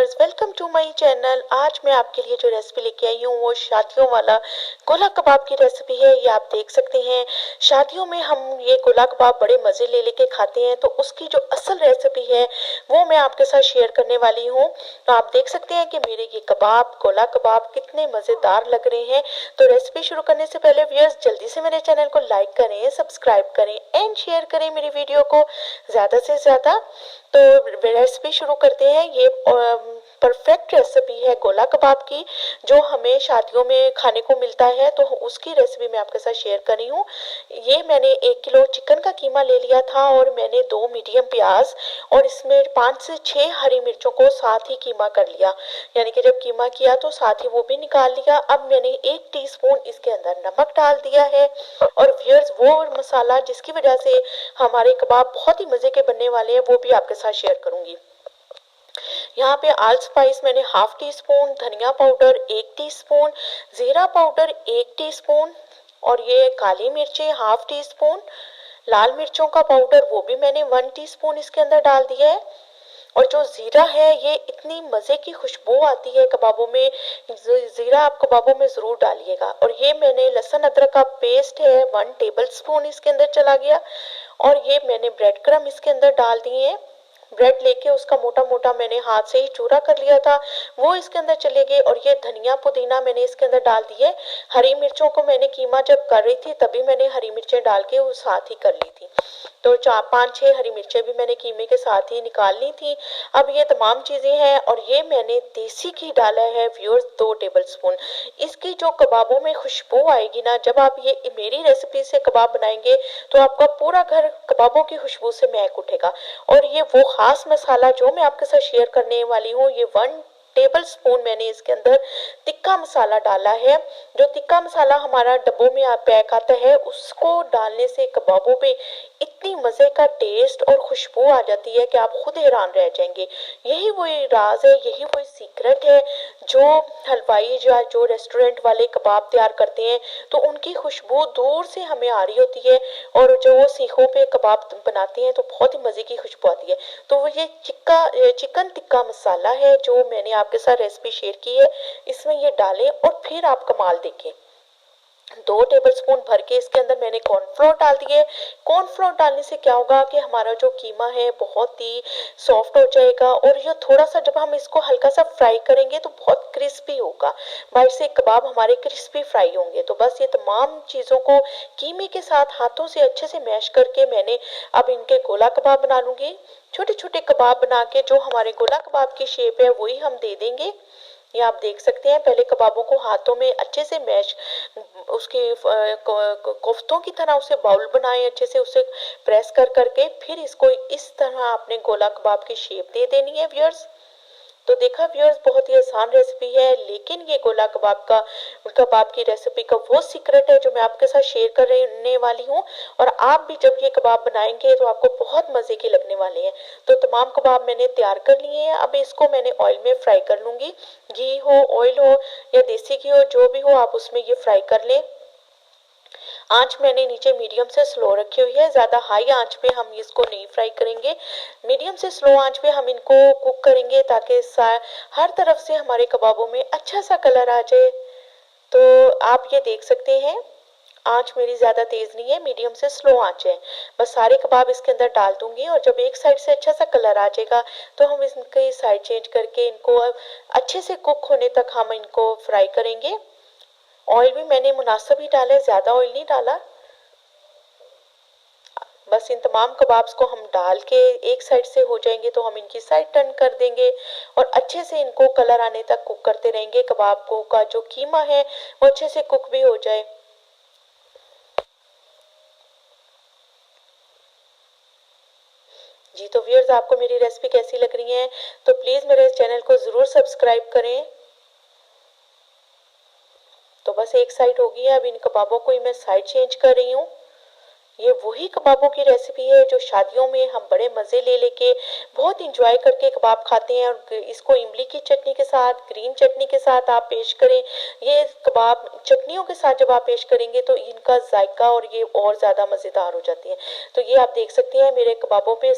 Viewers, welcome to my channel. आज मैं आपके लिए जो रेसिपी लेके आई हूँ वो शादियों वाला गोला कबाब की रेसिपी है। ये आप देख सकते हैं, शादियों में हम ये गोला कबाब बड़े मज़े ले लेके खाते हैं, तो उसकी जो असल रेसिपी है वो मैं आपके साथ शेयर करने वाली हूँ। तो आप देख सकते हैं कि मेरे ये कबाब, गोला कबाब कितने मज़ेदार लग रहे हैं। तो रेसिपी शुरू करने से पहले व्यूअर्स, जल्दी से मेरे चैनल को लाइक करें, सब्सक्राइब करें एंड शेयर करें मेरी वीडियो को ज़्यादा से ज़्यादा। तो रेसिपी शुरू करते हैं। ये परफेक्ट रेसिपी है गोला कबाब की, जो हमें शादियों में खाने को मिलता है, तो उसकी रेसिपी मैं आपके साथ शेयर कर रही हूँ। ये मैंने 1 किलो चिकन का कीमा ले लिया था और मैंने 2 मीडियम प्याज और इसमें 5 से 6 हरी मिर्चों को साथ ही कीमा कर लिया। यानी कि जब कीमा किया तो साथ ही वो भी निकाल लिया। अब मैंने 1 टीस्पून इसके अंदर नमक डाल दिया है और व्यूअर्स, वो मसाला जिसकी वजह से हमारे कबाब बहुत ही मज़े के बनने वाले हैं वो भी आपके साथ शेयर करूंगी। यहाँ पे ऑल स्पाइस मैंने हाफ टी स्पून, धनिया पाउडर 1 टीस्पून, जीरा पाउडर 1 टीस्पून और ये काली मिर्चें हाफ टी स्पून, लाल मिर्चों का पाउडर वो भी मैंने 1 टीस्पून इसके अंदर डाल दिया है। और जो जीरा है, ये इतनी मज़े की खुशबू आती है कबाबों में, जीरा आप कबाबों में ज़रूर डालिएगा। और ये मैंने लहसुन अदरक का पेस्ट है 1 टेबल स्पून इसके अंदर चला गया। और ये मैंने ब्रेड क्रम इसके अंदर डाल दिए हैं। ब्रेड लेके उसका मोटा मोटा मैंने हाथ से ही चूरा कर लिया था, वो इसके अंदर चले गए। और ये धनिया पुदीना मैंने इसके अंदर डाल दिए। हरी मिर्चों को मैंने कीमा जब कर रही थी तभी मैंने हरी मिर्चें डाल के वो साथ ही कर ली थी, तो 4-5-6 हरी मिर्चें भी मैंने कीमे के साथ ही निकाल ली थी। अब ये तमाम चीज़ें हैं और ये मैंने देसी घी डाला है व्यूअर्स 2 टेबल स्पून। इसकी जो कबाबों में खुशबू आएगी ना, जब आप ये मेरी रेसिपी से कबाब बनाएंगे तो आपका पूरा घर कबाबों की खुशबू से महक उठेगा। और ये वो खास मसाला जो मैं आपके साथ शेयर करने वाली हूँ, ये 1 टेबल स्पून मैंने इसके अंदर तिक्का मसाला डाला है। जो तिक्का मसाला हमारा डब्बों में पैक आता है, उसको डालने से कबाबों पे इतनी मज़े का टेस्ट और खुशबू आ जाती है कि आप खुद हैरान रह जाएंगे। यही वही राज है, यही वही सीक्रेट है जो हलवाई या जो रेस्टोरेंट वाले कबाब तैयार करते हैं, तो उनकी खुशबू दूर से हमें आ रही होती है और जो वो सीखों पे कबाब बनाते हैं तो बहुत ही मज़े की खुशबू आती है। तो वो ये चिकन टिक्का मसाला है जो मैंने आपके साथ रेसिपी शेयर की है, इसमें ये डालें और फिर आप कमाल देखें। 2 टेबल स्पून भर के इसके अंदर मैंने कॉर्नफ्लोर डाल दिए। कॉर्नफ्लोर डालने से क्या होगा कि हमारा जो कीमा है बहुत ही सॉफ्ट हो जाएगा और ये थोड़ा सा जब हम इसको हल्का सा फ्राई करेंगे तो बहुत क्रिस्पी होगा, बाहर से कबाब हमारे क्रिस्पी फ्राई होंगे। तो बस ये तमाम चीज़ों को कीमे के साथ हाथों से अच्छे से मैश करके मैंने अब इनके गोला कबाब बना लूँगी। छोटे छोटे कबाब बना के जो हमारे गोला कबाब की शेप है वही हम दे देंगे। ये आप देख सकते हैं, पहले कबाबों को हाथों में अच्छे से मैश, उसके कोफ्तों की तरह उसे बाउल बनाएं, अच्छे से उसे प्रेस कर करके फिर इसको इस तरह आपने गोला कबाब की शेप दे देनी है व्यूअर्स। तो देखा व्यूअर्स, बहुत ही आसान रेसिपी है, लेकिन ये गोला कबाब की रेसिपी का वो सीक्रेट है जो मैं आपके साथ शेयर करने वाली हूँ। और आप भी जब ये कबाब बनाएंगे तो आपको बहुत मज़े के लगने वाले हैं। तो तमाम कबाब मैंने तैयार कर लिए हैं, अब इसको मैंने ऑयल में फ्राई कर लूँगी। घी हो, ऑयल हो या देसी घी हो, जो भी हो आप उसमें ये फ्राई कर लें। आंच मैंने नीचे मीडियम से स्लो रखी हुई है, ज़्यादा हाई आंच पे हम इसको नहीं फ्राई करेंगे। मीडियम से स्लो आंच पे हम इनको कुक करेंगे ताकि हर तरफ से हमारे कबाबों में अच्छा सा कलर आ जाए। तो आप ये देख सकते हैं, आंच मेरी ज़्यादा तेज़ नहीं है, मीडियम से स्लो आंच है। बस सारे कबाब इसके अंदर डाल दूंगी और जब एक साइड से अच्छा सा कलर आ जाएगा तो हम इनकी साइड चेंज करके इनको अच्छे से कुक होने तक हम इनको फ्राई करेंगे। ऑयल भी मैंने मुनासिब ही डाला है, ज़्यादा ऑयल नहीं डाला। बस इन तमाम कबाब्स को हम डाल के एक साइड से हो जाएंगे तो हम इनकी साइड टर्न कर देंगे और अच्छे से इनको कलर आने तक कुक करते रहेंगे। कबाब को का जो कीमा है वो अच्छे से कुक भी हो जाए। जी तो व्यूअर्स, आपको मेरी रेसिपी कैसी लग रही है तो प्लीज़ मेरे चैनल को ज़रूर सब्सक्राइब करें। तो बस एक साइड हो गई है, अब इन कबाबों को ही मैं साइड चेंज कर रही हूँ। ये वही कबाबों की रेसिपी है जो शादियों में हम बड़े मज़े ले लेके बहुत इंजॉय करके कबाब खाते हैं। और इसको इमली की चटनी के साथ, ग्रीन चटनी के साथ आप पेश करें, ये कबाब चटनियों के साथ जब आप पेश करेंगे तो इनका जायका और ये और ज़्यादा मज़ेदार हो जाती है। तो ये आप देख सकते हैं मेरे कबाबों पे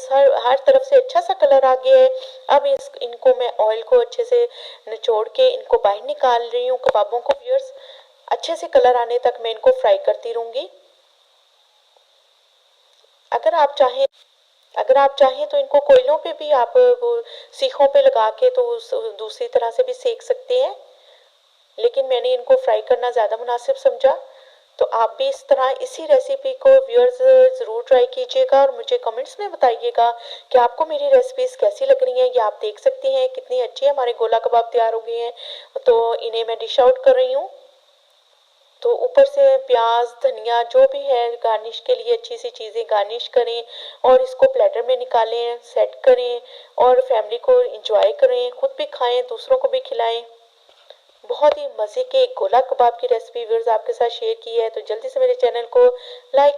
हर तरफ से अच्छा सा कलर आ गया है। अब इनको मैं ऑयल को अच्छे से निचोड़ के इनको बाहर निकाल रही हूँ कबाबों को। व्यूअर्स, अच्छे से कलर आने तक मैं इनको फ्राई करती रहूंगी। अगर आप चाहें अगर आप चाहें तो इनको कोयलों पे भी आप वो सीखों पे लगा के तो दूसरी तरह से भी सेक सकते हैं, लेकिन मैंने इनको फ्राई करना ज़्यादा मुनासिब समझा। तो आप भी इस तरह इसी रेसिपी को व्यूअर्स ज़रूर ट्राई कीजिएगा और मुझे कमेंट्स में बताइएगा कि आपको मेरी रेसिपीज़ कैसी लग रही हैं। ये आप देख सकते हैं कितनी अच्छी हमारे गोला कबाब तैयार हो गए हैं। तो इन्हें मैं डिश आउट कर रही हूँ। तो ऊपर से प्याज, धनिया जो भी है गार्निश के लिए अच्छी सी चीज़ें गार्निश करें और इसको प्लेटर में निकालें, सेट करें और फैमिली को इंजॉय करें, खुद भी खाएं, दूसरों को भी खिलाएं। बहुत ही मज़े के गोला कबाब की रेसिपी व्यूअर्स आपके साथ शेयर की है। तो जल्दी से मेरे चैनल को लाइक